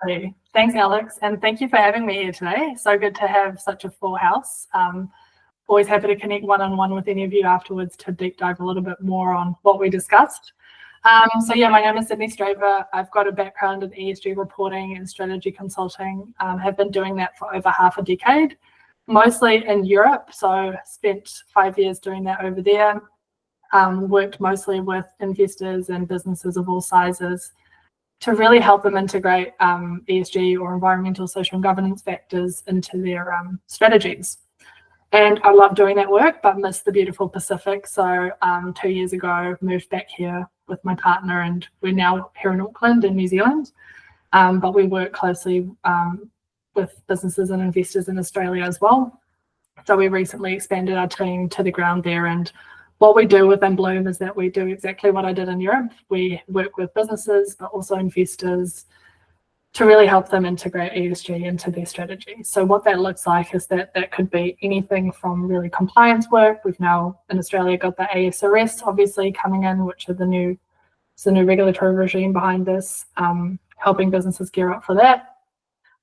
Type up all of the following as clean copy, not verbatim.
Absolutely. Thanks, Alex, and thank you for having me here today. So good to have such a full house. Always happy to connect one-on-one with any of you afterwards to deep dive a little bit more on what we discussed. So yeah, my name is Sydney Straver. I've got a background in ESG reporting and strategy consulting. Have been doing that for over half a decade, mostly in Europe. So spent 5 years doing that over there. Worked mostly with investors and businesses of all sizes to really help them integrate ESG or environmental, social and governance factors into their strategies. And I love doing that work, but miss the beautiful Pacific. So 2 years ago, moved back here with my partner, and we're now here in Auckland in New Zealand. But we work closely with businesses and investors in Australia as well. So we recently expanded our team to the ground there, and what we do within Bloom is that we do exactly what I did in Europe. We work with businesses, but also investors to really help them integrate ESG into their strategy. So what that looks like is that could be anything from really compliance work. We've now in Australia got the ASRS obviously coming in, which is the new regulatory regime behind this, helping businesses gear up for that.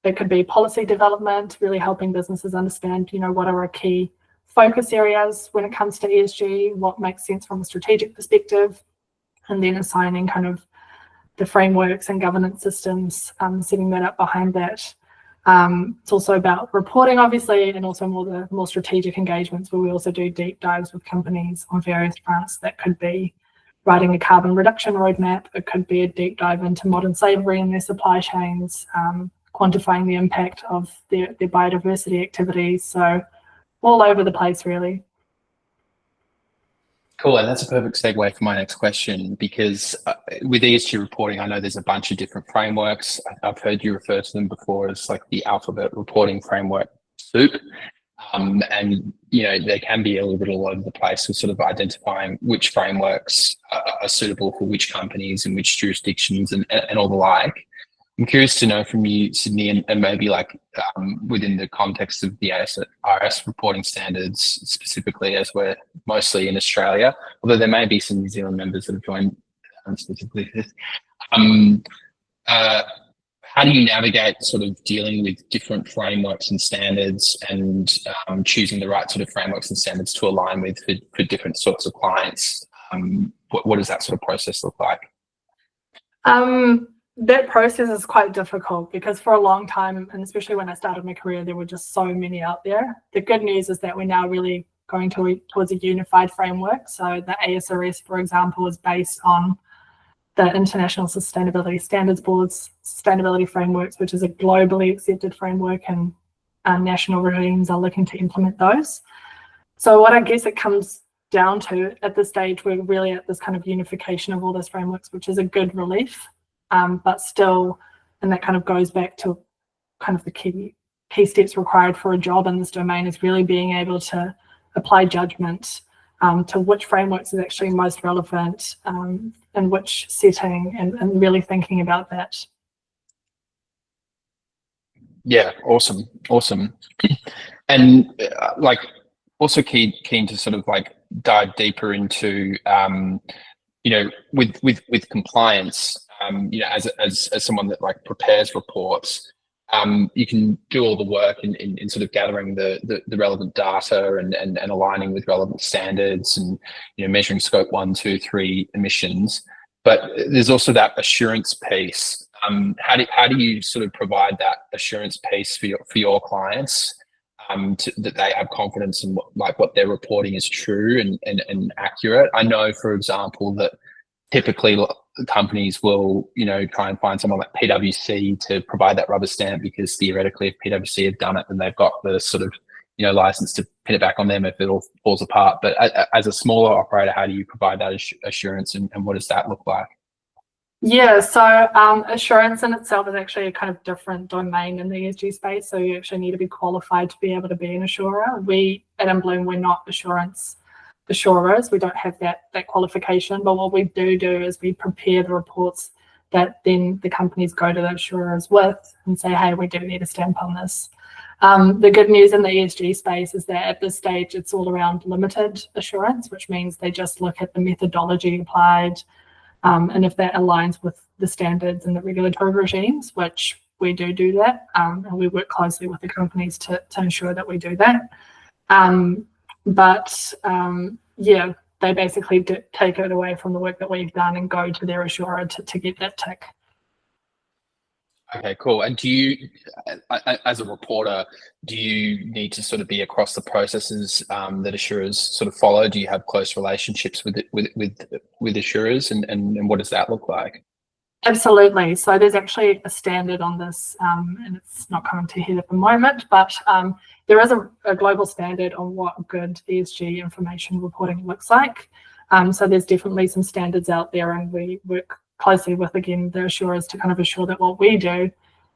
It could be policy development, really helping businesses understand, what are our key focus areas when it comes to ESG, what makes sense from a strategic perspective, and then assigning kind of the frameworks and governance systems, setting that up behind that. It's also about reporting, obviously, and also more strategic engagements where we also do deep dives with companies on various fronts. That could be writing a carbon reduction roadmap. It could be a deep dive into modern slavery in their supply chains, quantifying the impact of their biodiversity activities. So all over the place, really. Cool, and that's a perfect segue for my next question, because with ESG reporting, I know there's a bunch of different frameworks. I've heard you refer to them before as like the alphabet reporting framework soup. And, they can be a little bit all over the place with sort of identifying which frameworks are suitable for which companies and which jurisdictions and all the like. I'm curious to know from you, Sydney, and maybe within the context of the ASRS reporting standards specifically, as we're mostly in Australia, although there may be some New Zealand members that have joined specifically for this. How do you navigate sort of dealing with different frameworks and standards and choosing the right sort of frameworks and standards to align with for different sorts of clients? What does that sort of process look like? That process is quite difficult because for a long time, and especially when I started my career, there were just so many out there. The good news is that we're now really going towards a unified framework. So the ASRS, for example, is based on the International Sustainability Standards Board's sustainability frameworks, which is a globally accepted framework, and national regimes are looking to implement those. So what I guess it comes down to at this stage, we're really at this kind of unification of all those frameworks, which is a good relief. But still, and that kind of goes back to kind of the key steps required for a job in this domain, is really being able to apply judgment to which frameworks is actually most relevant in which setting, and really thinking about that. Yeah, awesome. And also keen to sort of dive deeper into with compliance. As someone that prepares reports, you can do all the work in sort of gathering the relevant data and aligning with relevant standards and measuring scope 1, 2, 3 emissions. But there's also that assurance piece. How do you sort of provide that assurance piece for your clients, that they have confidence in what they're reporting is true and accurate? I know, for example, that typically companies will, try and find someone like PwC to provide that rubber stamp, because theoretically, if PwC have done it, then they've got the sort of, license to pin it back on them if it all falls apart. But as a smaller operator, how do you provide that assurance, and what does that look like? Yeah, so assurance in itself is actually a kind of different domain in the ESG space. So you actually need to be qualified to be able to be an assurer. We at Bloom, we're not assurance assurers. We don't have that qualification, but what we do is we prepare the reports that then the companies go to the assurers with and say, hey, we do need a stamp on this. The good news in the ESG space is that at this stage it's all around limited assurance, which means they just look at the methodology applied, And if that aligns with the standards and the regulatory regimes, which we do that, and we work closely with the companies to ensure that we do that. Yeah, they basically take it away from the work that we've done and go to their assurer to get that tick. Okay, cool. And do you, as a reporter, do you need to sort of be across the processes that assurers sort of follow? Do you have close relationships with assurers, and what does that look like? Absolutely. So there's actually a standard on this, and it's not coming to head at the moment, but there is a global standard on what good ESG information reporting looks like. So there's definitely some standards out there, and we work closely with, again, the assurers to kind of assure that what we do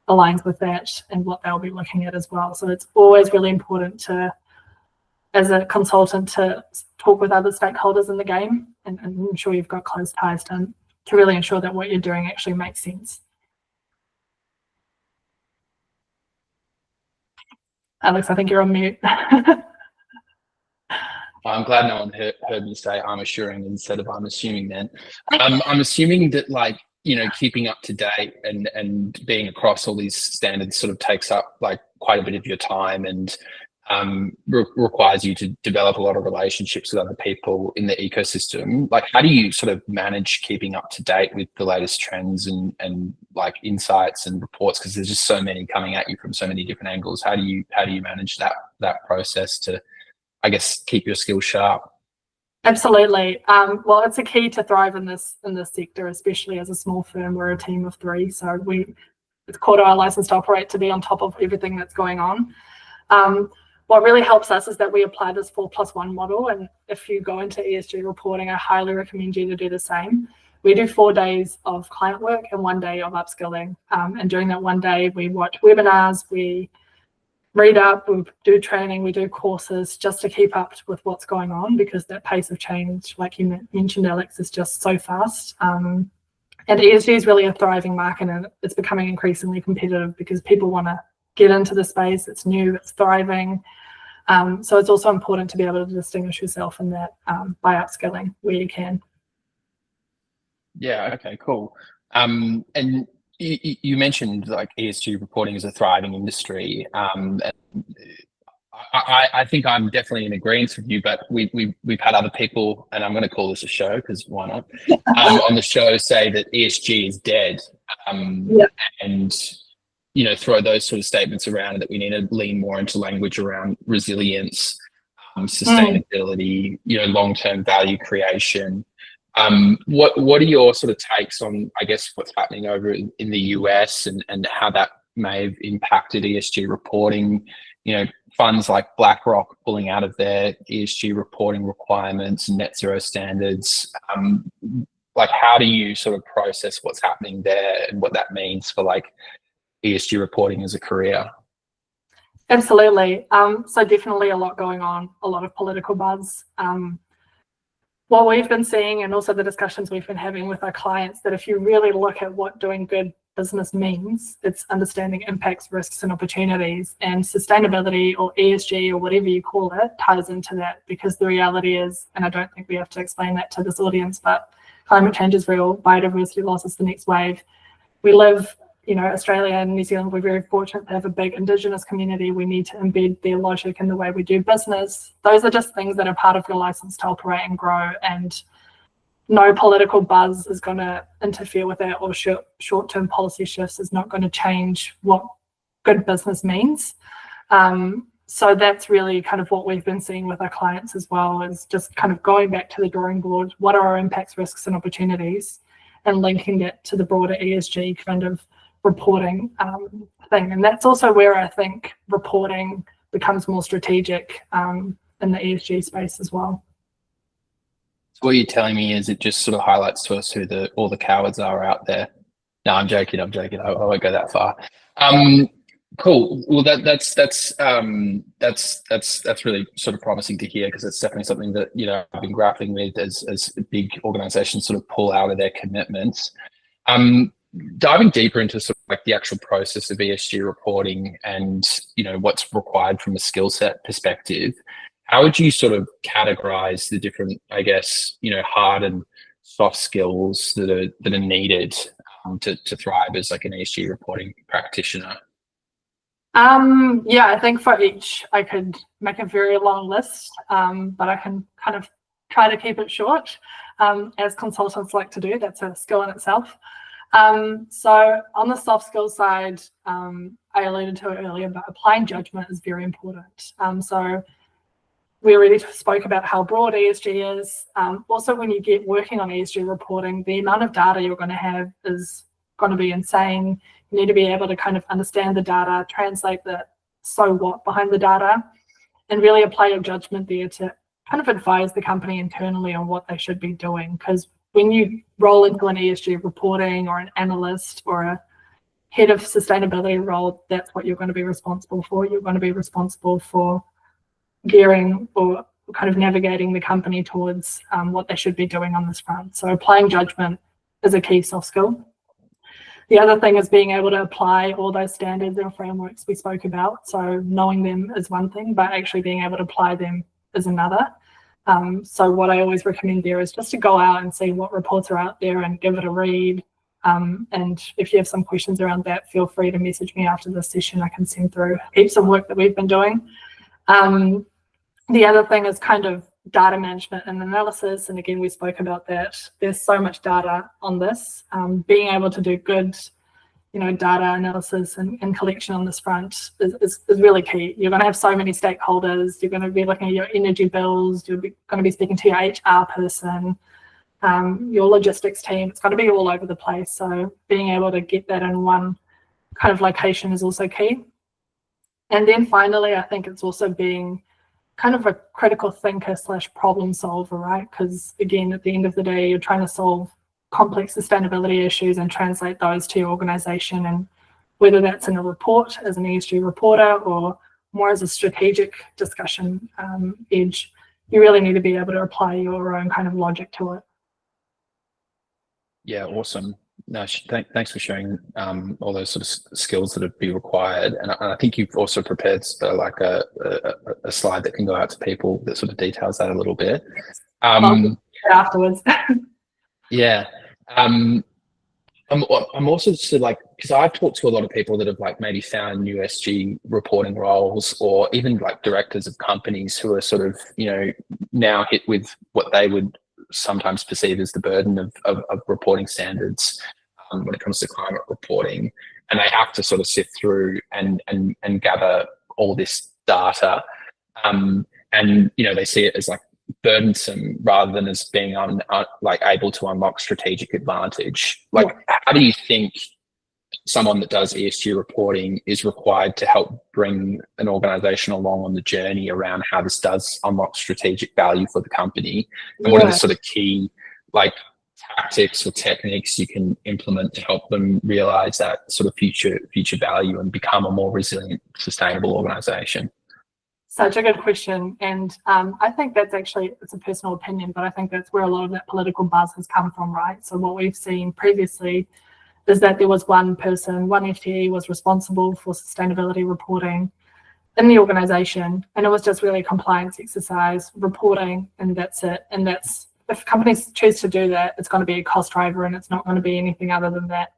aligns with that and what they'll be looking at as well. So it's always really important to, as a consultant, to talk with other stakeholders in the game and ensure you've got close ties to really ensure that what you're doing actually makes sense. Alex, I think you're on mute. I'm glad no one heard me say I'm assuring instead of I'm assuming then. I'm assuming that, like, you know, keeping up to date and being across all these standards sort of takes up like quite a bit of your time, and requires you to develop a lot of relationships with other people in the ecosystem. Like, how do you sort of manage keeping up to date with the latest trends and like insights and reports? Because there's just so many coming at you from so many different angles. How do you manage that process to, I guess, keep your skills sharp? Absolutely. Well, it's a key to thrive in this sector, especially as a small firm. We're a team of 3, so it's core to our license to operate to be on top of everything that's going on. What really helps us is that we apply this 4+1 model, and if you go into ESG reporting, I highly recommend you to do the same. We do 4 days of client work and 1 day of upskilling, and during that 1 day, we watch webinars, we read up, we do training, we do courses just to keep up with what's going on, because that pace of change, like you mentioned, Alex, is just so fast. And ESG is really a thriving market, and it's becoming increasingly competitive because people want to get into the space. It's new, it's thriving. So it's also important to be able to distinguish yourself in that by upskilling where you can. Yeah, okay, cool. And you mentioned like ESG reporting is a thriving industry. And I think I'm definitely in agreement with you, but we've had other people, and I'm going to call this a show because why not, on the show say that ESG is dead. Yep. And, you know, throw those sort of statements around, and that we need to lean more into language around resilience, sustainability, you know, long-term value creation. What are your sort of takes on, I guess, what's happening over in the US and how that may have impacted ESG reporting? You know, funds like BlackRock pulling out of their ESG reporting requirements and net zero standards. Like, how do you sort of process what's happening there and what that means for like ESG reporting as a career? Absolutely. So definitely a lot going on, a lot of political buzz. What we've been seeing, and also the discussions we've been having with our clients, that if you really look at what doing good business means, it's understanding impacts, risks, and opportunities, and sustainability, or ESG, or whatever you call it, ties into that. Because the reality is, and I don't think we have to explain that to this audience, but climate change is real, biodiversity loss is the next wave. We live, you know, Australia and New Zealand, we're very fortunate to have a big Indigenous community. We need to embed their logic in the way we do business. Those are just things that are part of your license to operate and grow, and no political buzz is going to interfere with that, or short-term policy shifts is not going to change what good business means. So that's really kind of what we've been seeing with our clients as well, is just kind of going back to the drawing board. What are our impacts, risks, and opportunities, and linking it to the broader ESG kind of reporting thing. And that's also where I think reporting becomes more strategic in the ESG space as well. So what you're telling me is it just sort of highlights to us who all the cowards are out there. No, I'm joking. I won't go that far. Cool. Well, that's really sort of promising to hear, because it's definitely something that, you know, I've been grappling with as big organizations sort of pull out of their commitments. Diving deeper into sort of like the actual process of ESG reporting and, you know, what's required from a skill set perspective, how would you sort of categorize the different, I guess, you know, hard and soft skills that are needed to thrive as like an ESG reporting practitioner? Yeah, I think for each I could make a very long list, but I can kind of try to keep it short, as consultants like to do. That's a skill in itself. So on the soft skills side, I alluded to it earlier, but applying judgment is very important. So we already spoke about how broad ESG is. Also, when you get working on ESG reporting, the amount of data you're going to have is going to be insane. You need to be able to kind of understand the data, translate the so what behind the data, and really apply your judgment there to kind of advise the company internally on what they should be doing. Because when you roll into an ESG reporting or an analyst or a head of sustainability role, that's what you're going to be responsible for. You're going to be responsible for gearing or kind of navigating the company towards what they should be doing on this front. So applying judgment is a key soft skill. The other thing is being able to apply all those standards and frameworks we spoke about. So knowing them is one thing, but actually being able to apply them is another. So what I always recommend there is just to go out and see what reports are out there and give it a read. And if you have some questions around that, feel free to message me after this session. I can send through heaps of work that we've been doing. The other thing is kind of data management and analysis. And again, we spoke about that. There's so much data on this. Being able to do good, data analysis and collection on this front is really key. You're going to have so many stakeholders. You're going to be looking at your energy bills. You're going to be speaking to your HR person, your logistics team. It's going to be all over the place. So being able to get that in one kind of location is also key. And then finally, I think it's also being kind of a critical thinker / problem solver, right? Because again, at the end of the day, you're trying to solve complex sustainability issues and translate those to your organization. And whether that's in a report as an ESG reporter or more as a strategic discussion edge, you really need to be able to apply your own kind of logic to it. Yeah, awesome. No, thanks for sharing all those sort of skills that would be required. And I think you've also prepared like a slide that can go out to people that sort of details that a little bit. Afterwards. Yeah. I'm also just like, because I've talked to a lot of people that have like maybe found new ESG reporting roles, or even like directors of companies who are sort of, now hit with what they would sometimes perceive as the burden of reporting standards when it comes to climate reporting, and they have to sort of sift through and gather all this data, and they see it as like burdensome rather than as being like able to unlock strategic advantage. Like, how do you think someone that does ESG reporting is required to help bring an organization along on the journey around how this does unlock strategic value for the company? And what are the sort of key like tactics or techniques you can implement to help them realize that sort of future value and become a more resilient, sustainable organization? Such a good question. And I think that's actually, it's a personal opinion, but I think that's where a lot of that political buzz has come from, right? So what we've seen previously is that there was one person, one FTE was responsible for sustainability reporting in the organization, and it was just really a compliance exercise, reporting, and that's it. And that's, if companies choose to do that, it's going to be a cost driver, and it's not going to be anything other than that.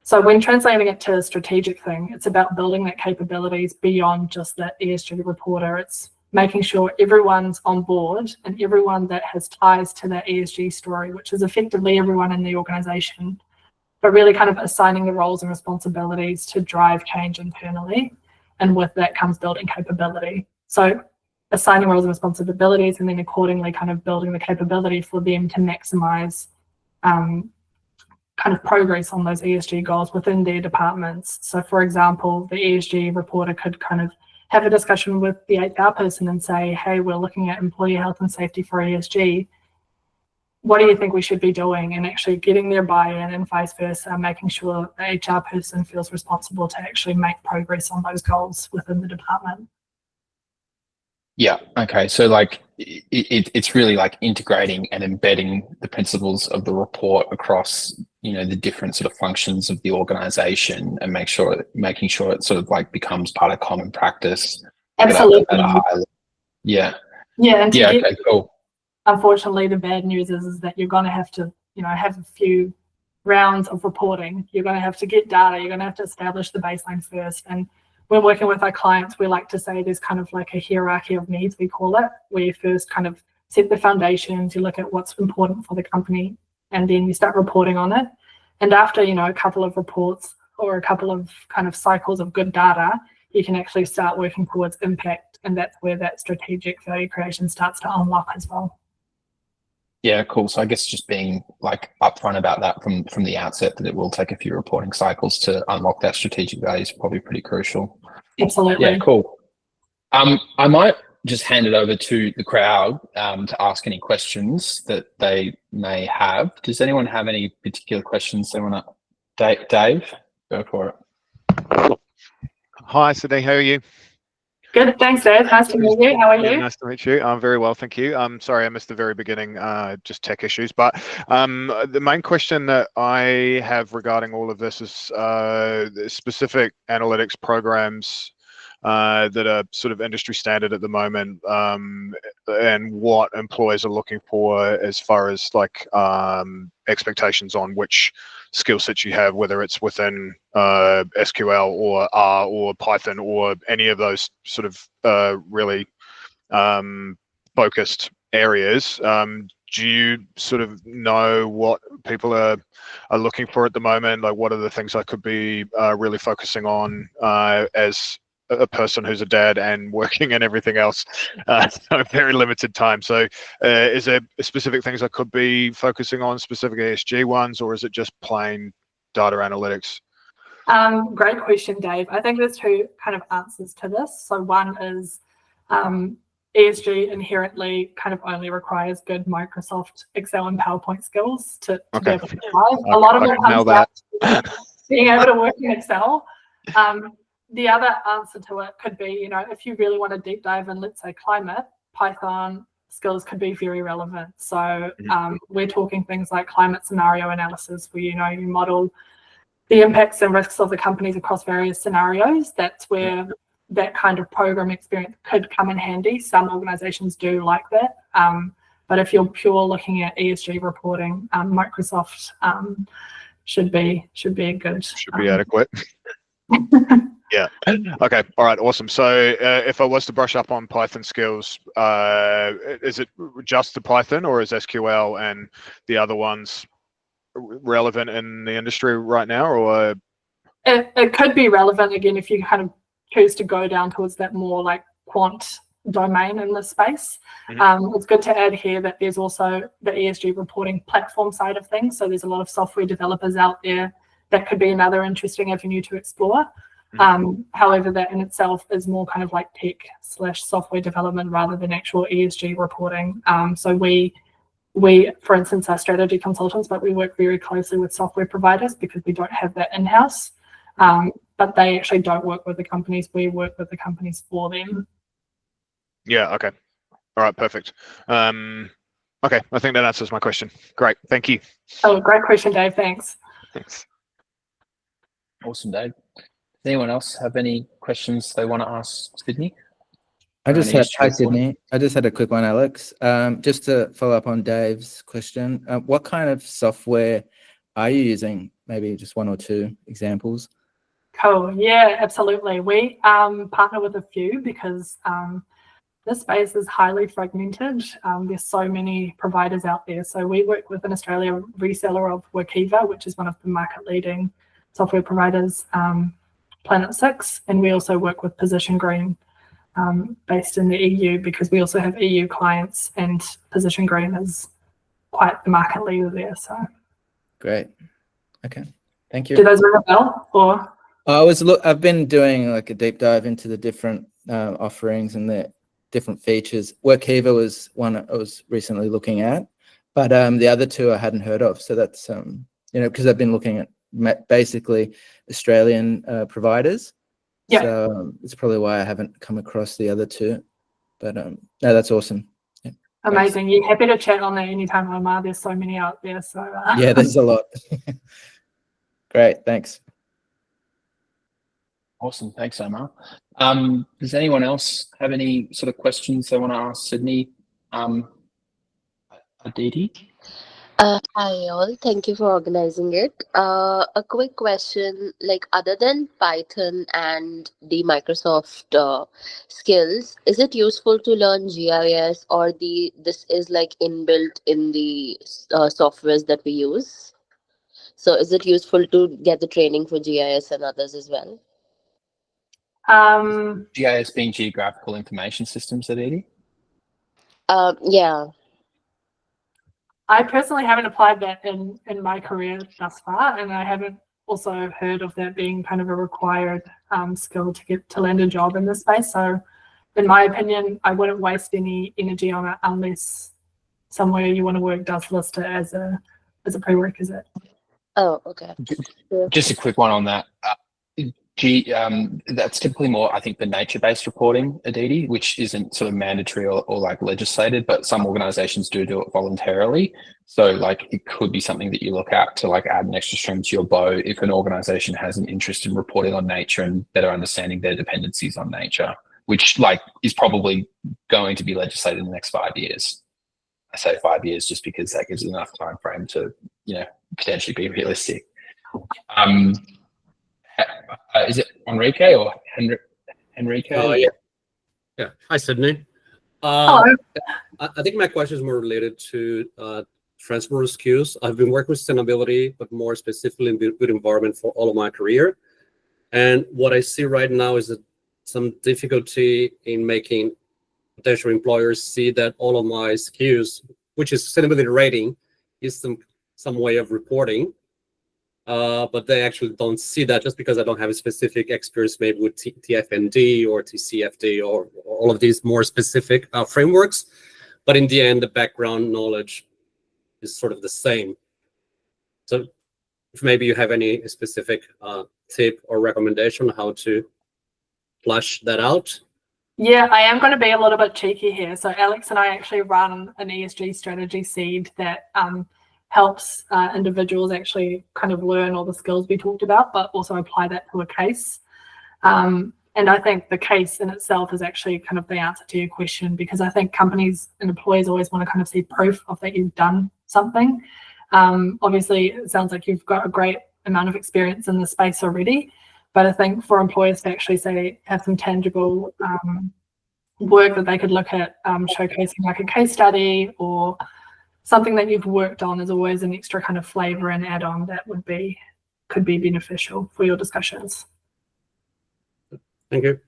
So when translating it to a strategic thing, it's about building that capabilities beyond just that ESG reporter. It's making sure everyone's on board and everyone that has ties to that ESG story, which is effectively everyone in the organization, but really kind of assigning the roles and responsibilities to drive change internally. And with that comes building capability. So assigning roles and responsibilities, and then accordingly kind of building the capability for them to maximize kind of progress on those ESG goals within their departments. So for example, the ESG reporter could kind of have a discussion with the HR person and say, hey, we're looking at employee health and safety for ESG. What do you think we should be doing? And actually getting their buy-in, and vice versa, making sure the HR person feels responsible to actually make progress on those goals within the department. Yeah. Okay. So like it's really like integrating and embedding the principles of the report across, the different sort of functions of the organization, and making sure it sort of like becomes part of common practice. Absolutely. At a high level. Yeah. Yeah. And okay, cool. unfortunately, the bad news is that you're going to have to, have a few rounds of reporting. You're going to have to get data. You're going to have to establish the baseline first. And when working with our clients, we like to say there's kind of like a hierarchy of needs, we call it, where you first kind of set the foundations, you look at what's important for the company, and then you start reporting on it. And after, a couple of reports or a couple of kind of cycles of good data, you can actually start working towards impact. And that's where that strategic value creation starts to unlock as well. Yeah, cool. So I guess just being like upfront about that from the outset, that it will take a few reporting cycles to unlock that strategic value is probably pretty crucial. Absolutely. Yeah, cool. I might just hand it over to the crowd to ask any questions that they may have. Does anyone have any particular questions they want to? Dave, go for it. Hi, Sydney. How are you? Good, thanks, Dave. Nice to meet you. How are you? Nice to meet you. I'm very well, thank you. I'm sorry I missed the very beginning, just tech issues. But the main question that I have regarding all of this is specific analytics programs that are sort of industry standard at the moment, and what employers are looking for as far as like expectations on which skill sets you have, whether it's within SQL or R or Python or any of those sort of really focused areas. Do you sort of know what people are looking for at the moment? Like, what are the things I could be really focusing on as a person who's a dad and working and everything else, so very limited time. So is there specific things I could be focusing on, specific ESG ones, or is it just plain data analytics? Great question, Dave. I think there's two kind of answers to this. So one is ESG inherently kind of only requires good Microsoft Excel and PowerPoint skills to be able to thrive. A lot of it comes down to being able to work in Excel. The other answer to it could be, if you really want to deep dive in, let's say, climate, Python skills could be very relevant. So we're talking things like climate scenario analysis, where, you model the impacts and risks of the companies across various scenarios. That's where that kind of program experience could come in handy. Some organizations do like that. But if you're pure looking at ESG reporting, Microsoft should be a good. Should be adequate. Yeah. Okay. All right. Awesome. So if I was to brush up on Python skills, is it just the Python, or is SQL and the other ones relevant in the industry right now? Or it could be relevant again if you kind of choose to go down towards that more like quant domain in this space. It's good to add here that there's also the ESG reporting platform side of things. So there's a lot of software developers out there. That could be another interesting avenue to explore. However, that in itself is more kind of like tech/software development rather than actual ESG reporting. So we, for instance, are strategy consultants, but we work very closely with software providers because we don't have that in-house. But they actually don't work with the companies. We work with the companies for them. Yeah. Okay. All right. Perfect. Okay. I think that answers my question. Great. Thank you. Oh, great question, Dave. Thanks. Thanks. Awesome, Dave. Does anyone else have any questions they want to ask Sydney? Hi, Sydney. I just had a quick one, Alex. Just to follow up on Dave's question, what kind of software are you using? Maybe just one or two examples. Cool. Yeah, absolutely. We partner with a few because this space is highly fragmented. There's so many providers out there. So we work with an Australia reseller of Workiva, which is one of the market leading software providers, Planet 6, and we also work with Position Green based in the EU because we also have EU clients, and Position Green is quite the market leader there. So great. Okay, thank you. Do those ring a bell? Or I've been doing like a deep dive into the different offerings and the different features. Workiva was one I was recently looking at, but the other two I hadn't heard of. So that's because I've been looking at basically Australian providers. Yeah. So it's probably why I haven't come across the other two. But no, that's awesome. Yeah, amazing. You're happy to chat on that anytime, Omar. There's so many out there. So yeah, there's a lot. Great. Thanks. Awesome. Thanks, Omar. Does anyone else have any sort of questions they want to ask Sydney? Aditi. Hi all, thank you for organizing it. A quick question, like other than Python and the Microsoft skills, is it useful to learn GIS or this is like inbuilt in the softwares that we use? So is it useful to get the training for GIS and others as well? GIS being geographical information systems, Aditi. Yeah. I personally haven't applied that in my career thus far, and I haven't also heard of that being kind of a required skill to land a job in this space. So in my opinion, I wouldn't waste any energy on it unless somewhere you want to work does list it as a prerequisite. Oh, okay. Just a quick one on that. That's typically more, I think, the nature-based reporting, Aditi, which isn't sort of mandatory or like legislated, but some organizations do it voluntarily. So like it could be something that you look at to like add an extra string to your bow if an organization has an interest in reporting on nature and better understanding their dependencies on nature, which like is probably going to be legislated in the next 5 years. I say 5 years just because that gives enough time frame to, potentially be realistic. Is it Enrique or Enrique? Oh, yeah. Yeah. Hi, Sydney. Hello. I think my question is more related to transferable skills. I've been working with sustainability, but more specifically in the good environment for all of my career. And what I see right now is some difficulty in making potential employers see that all of my skills, which is sustainability rating, is some way of reporting. But they actually don't see that just because I don't have a specific experience maybe with TFND or TCFD or all of these more specific frameworks. But in the end, the background knowledge is sort of the same. So if maybe you have any specific tip or recommendation on how to flush that out. Yeah, I am going to be a little bit cheeky here. So Alex and I actually run an ESG strategy seed that helps individuals actually kind of learn all the skills we talked about, but also apply that to a case. And I think the case in itself is actually kind of the answer to your question, because I think companies and employees always want to kind of see proof of that you've done something. Obviously, it sounds like you've got a great amount of experience in the space already, but I think for employers to actually say have some tangible work that they could look at showcasing, like a case study or something that you've worked on, is always an extra kind of flavor and add-on that could be beneficial for your discussions. Thank you.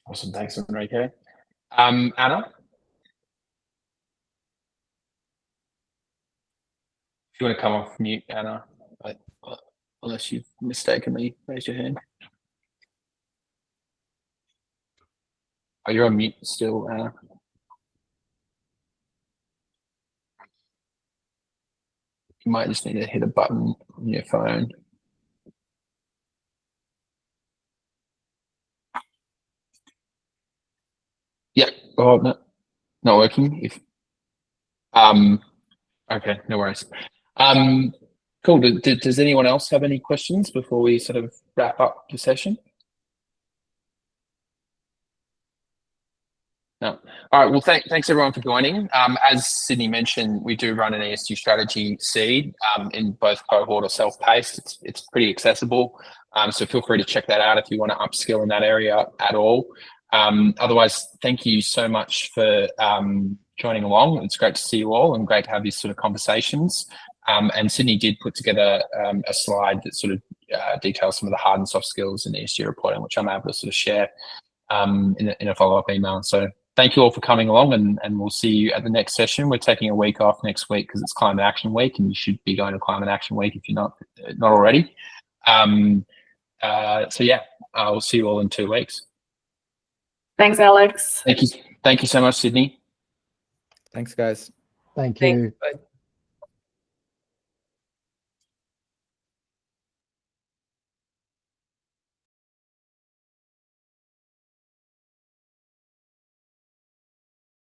Awesome, thanks, Enrique. Anna? If you want to come off mute, Anna, unless you've mistakenly raised your hand. Oh, you're on mute still, Anna. You might just need to hit a button on your phone. Yeah. Oh, no, not working. Okay, no worries. Cool. Does anyone else have any questions before we sort of wrap up the session? No. All right. Well, thanks everyone for joining. As Sydney mentioned, we do run an ESG strategy seed in both cohort or self-paced. It's pretty accessible. So feel free to check that out if you want to upskill in that area at all. Otherwise, thank you so much for joining along. It's great to see you all and great to have these sort of conversations. And Sydney did put together a slide that sort of details some of the hard and soft skills in ESG reporting, which I'm able to sort of share in a follow-up email. So thank you all for coming along, and we'll see you at the next session. We're taking a week off next week because it's Climate Action Week, and you should be going to Climate Action Week if you're not already. So yeah, we'll see you all in 2 weeks. Thanks, Alex. Thank you so much, Sydney. Thanks, guys. Thank you. Thanks.